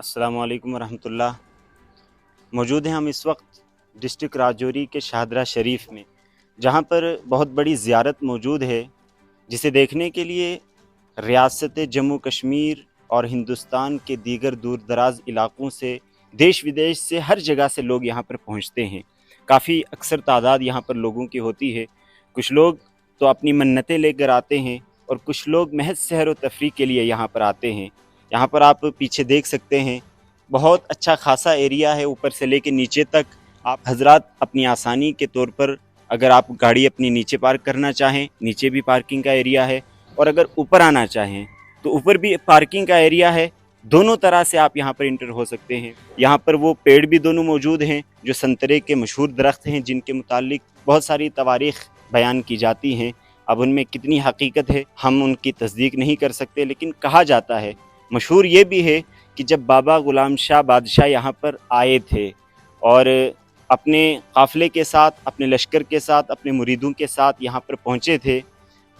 अस्सलामु अलैकुम वरहमतुल्लाह। मौजूद हैं हम इस वक्त डिस्ट्रिक्ट राजौरी के शाहदरा शरीफ में, जहाँ पर बहुत बड़ी ज़ियारत मौजूद है, जिसे देखने के लिए रियासत जम्मू कश्मीर और हिंदुस्तान के दीगर दूर दराज इलाक़ों से, देश विदेश से, हर जगह से लोग यहाँ पर पहुँचते हैं। काफ़ी अक्सर तादाद यहाँ पर लोगों की होती है। कुछ लोग तो अपनी मन्नतें लेकर आते हैं और कुछ लोग महज सैर व तफरीह के लिए यहाँ पर आते हैं। यहाँ पर आप पीछे देख सकते हैं, बहुत अच्छा खासा एरिया है, ऊपर से लेके नीचे तक। आप हजरात अपनी आसानी के तौर पर अगर आप गाड़ी अपनी नीचे पार्क करना चाहें, नीचे भी पार्किंग का एरिया है, और अगर ऊपर आना चाहें तो ऊपर भी पार्किंग का एरिया है। दोनों तरह से आप यहाँ पर इंटर हो सकते हैं। यहाँ पर वो पेड़ भी दोनों मौजूद हैं जो संतरे के मशहूर दरख्त हैं, जिनके मुतालिक बहुत सारी तवारीख़ बयान की जाती हैं। अब उनमें कितनी हकीकत है हम उनकी तस्दीक नहीं कर सकते, लेकिन कहा जाता है, मशहूर ये भी है कि जब बाबा गुलाम शाह बादशाह यहाँ पर आए थे और अपने काफ़िले के साथ, अपने लश्कर के साथ, अपने मुरीदों के साथ यहाँ पर पहुँचे थे,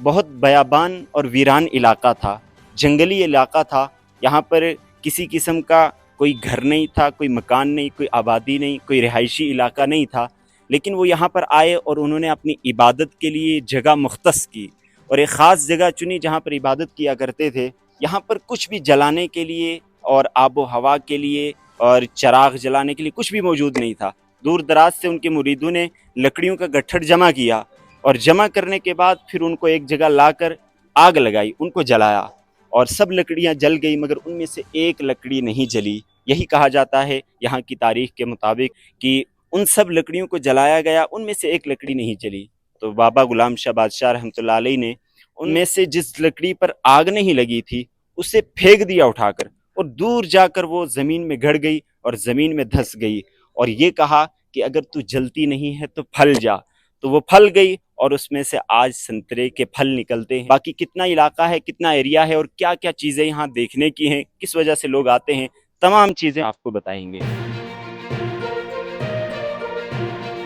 बहुत बयाबान और वीरान इलाका था, जंगली इलाका था। यहाँ पर किसी किस्म का कोई घर नहीं था, कोई मकान नहीं, कोई आबादी नहीं, कोई रिहायशी इलाका नहीं था। लेकिन वो यहाँ पर आए और उन्होंने अपनी इबादत के लिए जगह मुख्तस की और एक ख़ास जगह चुनी जहाँ पर इबादत किया करते थे। यहाँ पर कुछ भी जलाने के लिए और आबो हवा के लिए और चराग जलाने के लिए कुछ भी मौजूद नहीं था। दूर दराज से उनके मुरीदों ने लकड़ियों का गट्ठर जमा किया और जमा करने के बाद फिर उनको एक जगह लाकर आग लगाई, उनको जलाया और सब लकड़ियां जल गई, मगर उनमें से एक लकड़ी नहीं जली। यही कहा जाता है यहाँ की तारीख के मुताबिक कि उन सब लकड़ियों को जलाया गया, उनमें से एक लकड़ी नहीं जली। तो बाबा गुलाम शाह बादशाह रहमतुल्लाह अलैह ने उनमें से जिस लकड़ी पर आग नहीं लगी थी उसे फेंक दिया उठाकर, और दूर जाकर वो ज़मीन में गड़ गई और ज़मीन में धंस गई, और ये कहा कि अगर तू जलती नहीं है तो फल जा। तो वो फल गई और उसमें से आज संतरे के फल निकलते हैं। बाकी कितना इलाका है, कितना एरिया है और क्या क्या चीज़ें यहाँ देखने की हैं, किस वजह से लोग आते हैं, तमाम चीज़ें आपको बताएंगे।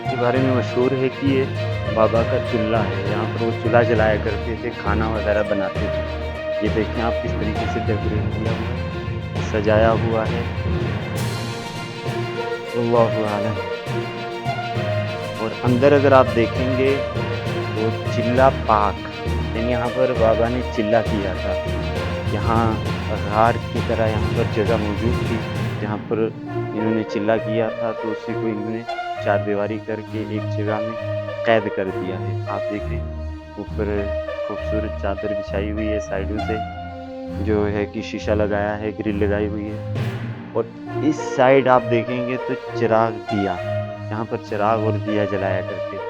के बारे में मशहूर है कि ये बाबा का चूल्हा है, यहाँ पर वो चूल्हा जलाया करते थे, खाना वगैरह बनाते थे। ये देखें आप किस तरीके से डेकोरेट किया हुआ, सजाया हुआ है। अल्लाहु आलम। और अंदर अगर आप देखेंगे तो चिल्ला पाक, यानी यहाँ पर बाबा ने चिल्ला किया था। यहाँ गार की तरह यहाँ पर जगह मौजूद थी जहाँ पर इन्होंने चिल्ला किया था, तो उसी को इन्होंने चारदीवारी करके एक जगह में कैद कर दिया है। आप देखें ऊपर खूबसूरत चादर बिछाई हुई है, साइडों से जो है कि शीशा लगाया है, ग्रिल लगाई हुई है। और इस साइड आप देखेंगे तो चिराग दिया, यहाँ पर चिराग और दिया जलाया करते थे।